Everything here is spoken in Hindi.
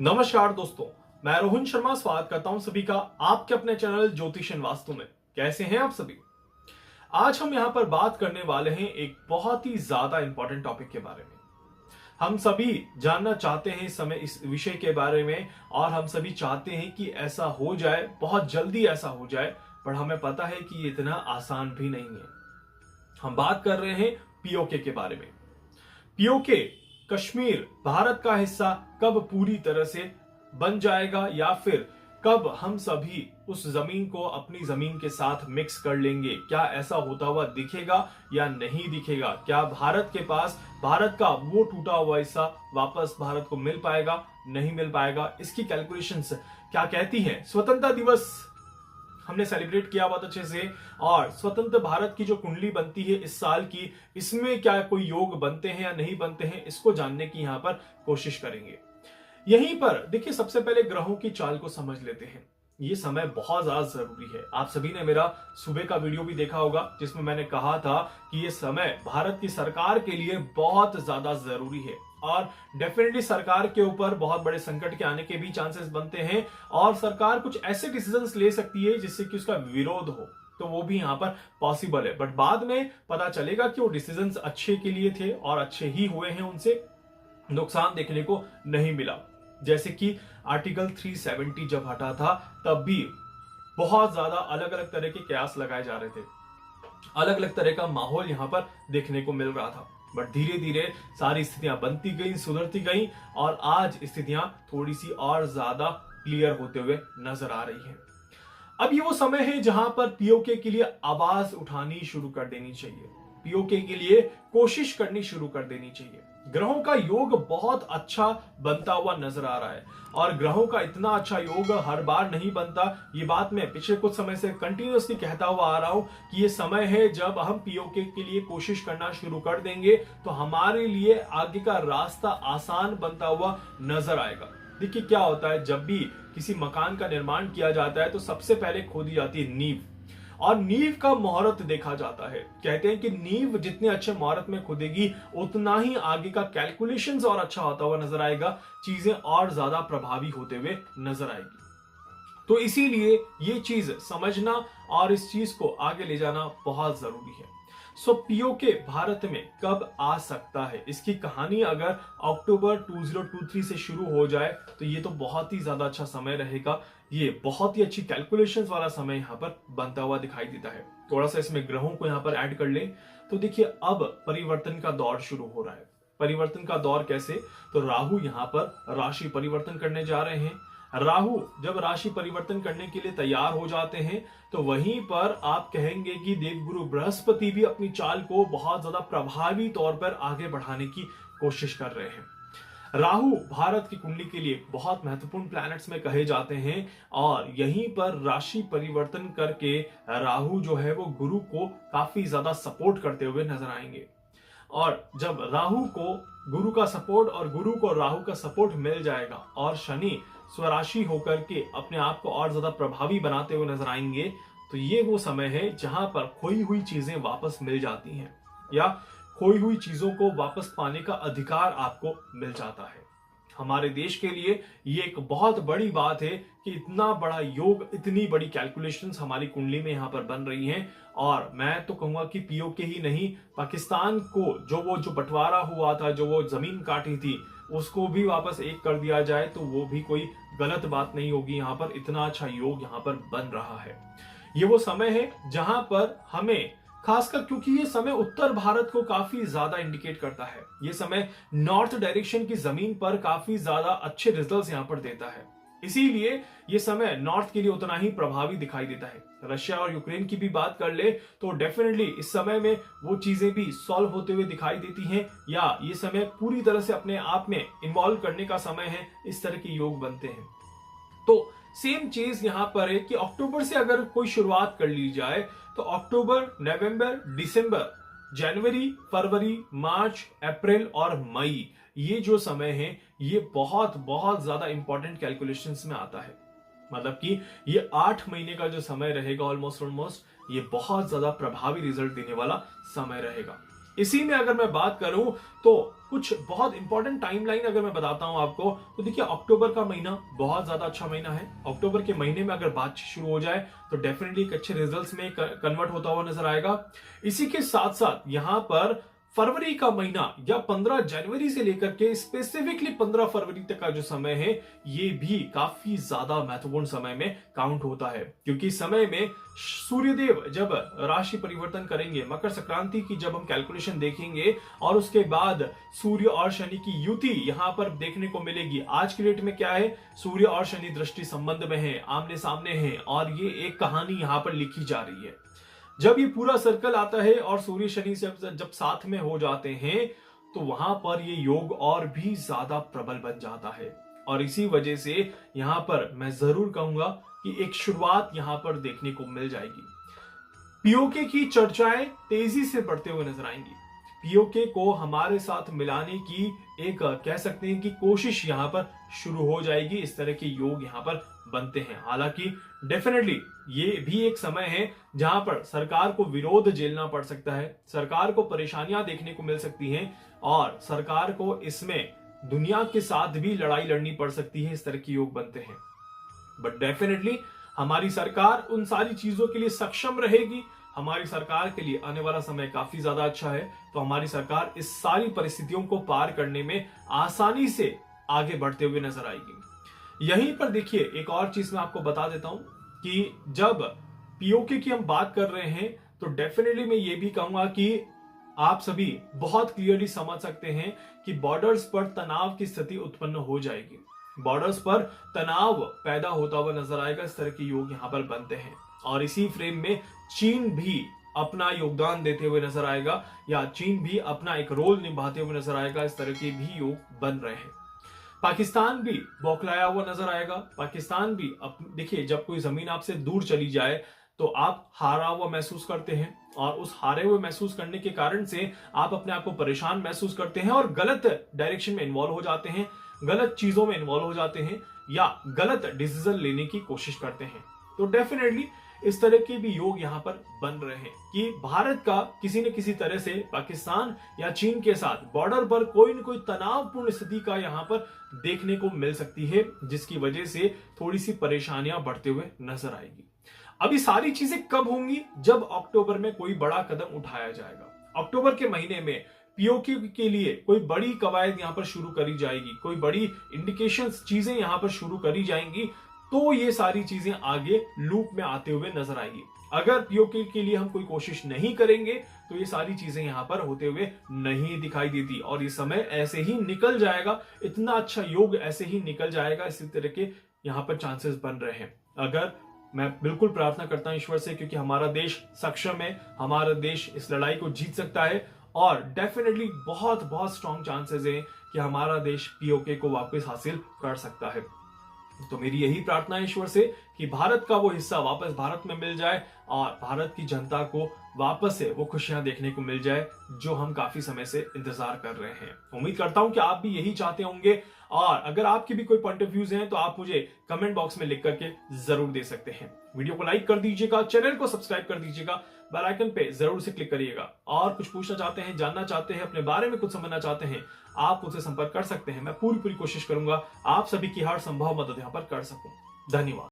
नमस्कार दोस्तों, मैं रोहन शर्मा स्वागत करता हूं सभी का आपके अपने चैनल ज्योतिषन वास्तु में। कैसे हैं आप सभी? आज हम यहां पर बात करने वाले हैं एक बहुत ही ज्यादा इंपॉर्टेंट टॉपिक के बारे में। हम सभी जानना चाहते हैं इस समय इस विषय के बारे में, और हम सभी चाहते हैं कि ऐसा हो जाए, बहुत जल्दी ऐसा हो जाए, पर हमें पता है कि ये इतना आसान भी नहीं है। हम बात कर रहे हैं पीओके के बारे में। पीओके कश्मीर भारत का हिस्सा कब पूरी तरह से बन जाएगा, या फिर कब हम सभी उस जमीन को अपनी जमीन के साथ मिक्स कर लेंगे? क्या ऐसा होता हुआ दिखेगा या नहीं दिखेगा? क्या भारत के पास भारत का वो टूटा हुआ हिस्सा वापस भारत को मिल पाएगा, नहीं मिल पाएगा? इसकी कैलकुलेशंस क्या कहती हैं? स्वतंत्रता दिवस हमने सेलिब्रेट किया बहुत अच्छे से, और स्वतंत्र भारत की जो कुंडली बनती है इस साल की, इसमें क्या कोई योग बनते हैं या नहीं बनते हैं, इसको जानने की यहां पर कोशिश करेंगे। यहीं पर देखिए, सबसे पहले ग्रहों की चाल को समझ लेते हैं। ये समय बहुत ज्यादा जरूरी है। आप सभी ने मेरा सुबह का वीडियो भी देखा होगा, जिसमें मैंने कहा था कि ये समय भारत की सरकार के लिए बहुत ज्यादा जरूरी है, और डेफिनेटली सरकार के ऊपर बहुत बड़े संकट के आने के भी चांसेस बनते हैं, और सरकार कुछ ऐसे डिसीजंस ले सकती है जिससे कि उसका विरोध हो, तो वो भी यहां पर पॉसिबल है। बट बाद में पता चलेगा कि वो डिसीजंस अच्छे के लिए थे और अच्छे ही हुए हैं, उनसे नुकसान देखने को नहीं मिला। जैसे कि आर्टिकल 370 जब हटा था, तब भी बहुत ज्यादा अलग अलग तरह के कयास लगाए जा रहे थे, अलग अलग तरह का माहौल यहां पर देखने को मिल रहा था। बट धीरे धीरे सारी स्थितियां बनती गई, सुधरती गई, और आज स्थितियां थोड़ी सी और ज्यादा क्लियर होते हुए नजर आ रही है। अब ये वो समय है जहां पर पीओके के लिए आवाज उठानी शुरू कर देनी चाहिए, पीओके के लिए कोशिश करनी शुरू कर देनी चाहिए। ग्रहों का योग बहुत अच्छा बनता हुआ नजर आ रहा है, और ग्रहों का इतना अच्छा योग हर बार नहीं बनता। ये बात मैं पिछले कुछ समय से कंटिन्यूअसली कहता हुआ आ रहा हूं कि ये समय है जब हम पीओके के लिए कोशिश करना शुरू कर देंगे तो हमारे लिए आगे का रास्ता आसान बनता हुआ नजर आएगा। देखिए क्या होता है, जब भी किसी मकान का निर्माण किया जाता है तो सबसे पहले खोदी जाती है नींव, और नींव का मुहूर्त देखा जाता है। कहते हैं कि नींव जितने अच्छे मुहूर्त में खुदेगी, उतना ही आगे का कैलकुलेशंस और अच्छा होता हुआ नजर आएगा, चीजें और ज्यादा प्रभावी होते हुए नजर आएगी। तो इसीलिए ये चीज समझना और इस चीज को आगे ले जाना बहुत जरूरी है। सो पीओके भारत में कब आ सकता है, इसकी कहानी अगर अक्टूबर 2023 से शुरू हो जाए तो ये तो बहुत ही ज्यादा अच्छा समय रहेगा। ये बहुत ही अच्छी कैलकुलेशंस वाला समय यहाँ पर बनता हुआ दिखाई देता है। थोड़ा सा इसमें ग्रहों को यहाँ पर ऐड कर लें तो देखिए, अब परिवर्तन का दौर शुरू हो रहा है। परिवर्तन का दौर कैसे? तो राहु यहाँ पर राशि परिवर्तन करने जा रहे हैं। राहु जब राशि परिवर्तन करने के लिए तैयार हो जाते हैं तो वहीं पर आप कहेंगे कि देवगुरु बृहस्पति भी अपनी चाल को बहुत ज्यादा प्रभावी तौर पर आगे बढ़ाने की कोशिश कर रहे हैं। राहु भारत की कुंडली के लिए बहुत महत्वपूर्ण प्लैनेट्स में कहे जाते हैं, और यहीं पर राशि परिवर्तन करके राहु जो है वो गुरु को काफी ज्यादा सपोर्ट करते हुए नजर आएंगे। और जब राहु को गुरु का सपोर्ट और गुरु को राहु का सपोर्ट मिल जाएगा, और शनि स्वराशि होकर के अपने आप को और ज्यादा प्रभावी बनाते हुए नजर आएंगे, तो ये वो समय है जहां पर खोई हुई चीजें वापस मिल जाती हैं, या खोई हुई चीजों को वापस पाने का अधिकार आपको मिल जाता है। हमारे देश के लिए ये एक बहुत बड़ी बात है कि इतना बड़ा योग, इतनी बड़ी कैलकुलेशंस हमारी कुंडली में यहाँ पर बन रही हैं। और मैं तो कहूंगा कि पीओके ही नहीं, पाकिस्तान को जो बंटवारा हुआ था, जो वो जमीन काटी थी, उसको भी वापस एक कर दिया जाए तो वो भी कोई गलत बात नहीं होगी। यहाँ पर इतना अच्छा योग यहाँ पर बन रहा है। ये वो समय है जहां पर हमें खासकर, क्योंकि ये समय उत्तर भारत को काफी ज्यादा इंडिकेट करता है, ये समय नॉर्थ डायरेक्शन की जमीन पर काफी ज्यादा अच्छे रिजल्ट्स यहां पर देता है, इसीलिए ये समय नॉर्थ के लिए उतना ही प्रभावी दिखाई देता है। रशिया और यूक्रेन की भी बात कर ले तो डेफिनेटली इस समय में वो चीजें भी सॉल्व होते हुए दिखाई देती हैं, या ये समय पूरी तरह से अपने आप में इन्वॉल्व करने का समय है। इस तरह के योग बनते हैं। तो सेम चीज यहां पर है कि अक्टूबर से अगर कोई शुरुआत कर ली जाए तो अक्टूबर, नवंबर, दिसंबर, जनवरी, फरवरी, मार्च, अप्रैल और मई, ये जो समय है ये बहुत बहुत ज्यादा इंपॉर्टेंट कैलकुलेशंस में आता है। मतलब कि ये 8 महीने का जो समय रहेगा ऑलमोस्ट ये बहुत ज्यादा प्रभावी रिजल्ट देने वाला समय रहेगा। इसी में अगर मैं बात करूं तो कुछ बहुत इंपॉर्टेंट टाइमलाइन अगर मैं बताता हूं आपको, तो देखिए अक्टूबर का महीना बहुत ज्यादा अच्छा महीना है। अक्टूबर के महीने में अगर बात शुरू हो जाए तो डेफिनेटली एक अच्छे रिजल्ट्स में कन्वर्ट होता हुआ नजर आएगा। इसी के साथ साथ यहां पर फरवरी का महीना या 15 जनवरी से लेकर के स्पेसिफिकली 15 फरवरी तक का जो समय है, ये भी काफी ज्यादा महत्वपूर्ण समय में काउंट होता है, क्योंकि समय में सूर्यदेव जब राशि परिवर्तन करेंगे, मकर संक्रांति की जब हम कैलकुलेशन देखेंगे और उसके बाद सूर्य और शनि की युति यहां पर देखने को मिलेगी। आज की डेट में क्या है, सूर्य और शनि दृष्टि संबंध में है, आमने सामने है, और ये एक कहानी यहां पर लिखी जा रही है। जब ये पूरा सर्कल आता है और सूर्य शनि से जब साथ में हो जाते हैं, तो वहां पर ये योग और भी ज्यादा प्रबल बन जाता है। और इसी वजह से यहां पर मैं जरूर कहूंगा कि एक शुरुआत यहां पर देखने को मिल जाएगी। पीओके की चर्चाएं तेजी से बढ़ते हुए नजर आएंगी। पीओके को हमारे साथ मिलाने की एक कह सकते हैं कि कोशिश यहां पर शुरू हो जाएगी। इस तरह के योग यहां पर बनते हैं। हालांकि डेफिनेटली ये भी एक समय है जहां पर सरकार को विरोध झेलना पड़ सकता है, सरकार को परेशानियां देखने को मिल सकती हैं और सरकार को इसमें दुनिया के साथ भी लड़ाई लड़नी पड़ सकती है। इस तरह के योग बनते हैं, बट डेफिनेटली हमारी सरकार उन सारी चीजों के लिए सक्षम रहेगी। हमारी सरकार के लिए आने वाला समय काफी ज्यादा अच्छा है, तो हमारी सरकार इस सारी परिस्थितियों को पार करने में आसानी से आगे बढ़ते हुए नजर आएगी। यहीं पर देखिए एक और चीज मैं आपको बता देता हूं कि जब पीओके की हम बात कर रहे हैं, तो डेफिनेटली मैं ये भी कहूंगा कि आप सभी बहुत क्लियरली समझ सकते हैं कि बॉर्डर्स पर तनाव की स्थिति उत्पन्न हो जाएगी। बॉर्डर्स पर तनाव पैदा होता हुआ नजर आएगा। इस तरह के योग यहां पर बनते हैं और इसी फ्रेम में चीन भी अपना योगदान देते हुए नजर आएगा या चीन भी अपना एक रोल निभाते हुए नजर आएगा। इस तरह के भी योग बन रहे हैं। पाकिस्तान भी बौखलाया हुआ नजर आएगा। पाकिस्तान भी देखिए, जब कोई जमीन आपसे दूर चली जाए तो आप हारा हुआ महसूस करते हैं और उस हारे हुए महसूस करने के कारण से आप अपने आप को परेशान महसूस करते हैं और गलत डायरेक्शन में इन्वॉल्व हो जाते हैं, गलत चीजों में इन्वॉल्व हो जाते हैं या गलत डिसीजन लेने की कोशिश करते हैं। तो डेफिनेटली इस तरह के भी योग यहां पर बन रहे हैं कि भारत का किसी न किसी तरह से पाकिस्तान या चीन के साथ बॉर्डर पर कोई न कोई तनावपूर्ण स्थिति का यहां पर देखने को मिल सकती है, जिसकी वजह से थोड़ी सी परेशानियां बढ़ते हुए नजर आएगी। अभी सारी चीजें कब होंगी? जब अक्टूबर में कोई बड़ा कदम उठाया जाएगा। अक्टूबर के महीने में पीओके के लिए कोई बड़ी कवायद यहां पर शुरू करी जाएगी, कोई बड़ी इंडिकेशंस चीजें यहां पर शुरू करी जाएंगी, तो ये सारी चीजें आगे लूप में आते हुए नजर आएगी। अगर पीओके के लिए हम कोई कोशिश नहीं करेंगे तो ये सारी चीजें यहां पर होते हुए नहीं दिखाई देती और ये समय ऐसे ही निकल जाएगा। इतना अच्छा योग ऐसे ही निकल जाएगा। इसी तरह के यहां पर चांसेस बन रहे हैं। अगर मैं बिल्कुल प्रार्थना करता हूं ईश्वर से, क्योंकि हमारा देश सक्षम है, हमारा देश इस लड़ाई को जीत सकता है और डेफिनेटली बहुत बहुत स्ट्रॉन्ग चांसेस हैं कि हमारा देश पीओके को वापस हासिल कर सकता है। तो मेरी यही प्रार्थना है ईश्वर से कि भारत का वो हिस्सा वापस भारत में मिल जाए और भारत की जनता को वापस से वो खुशियां देखने को मिल जाए जो हम काफी समय से इंतजार कर रहे हैं। उम्मीद करता हूं कि आप भी यही चाहते होंगे और अगर आपके भी कोई पॉइंट ऑफ व्यूज हैं तो आप मुझे कमेंट बॉक्स में लिख करके जरूर दे सकते हैं। वीडियो को लाइक कर दीजिएगा, चैनल को सब्सक्राइब कर दीजिएगा, बेल आइकन पे जरूर से क्लिक करिएगा। और कुछ पूछना चाहते हैं, जानना चाहते हैं, अपने बारे में कुछ समझना चाहते हैं, आप मुझसे संपर्क कर सकते हैं। मैं पूरी कोशिश करूंगा आप सभी की हर संभव मदद यहां पर कर सकूं। धन्यवाद।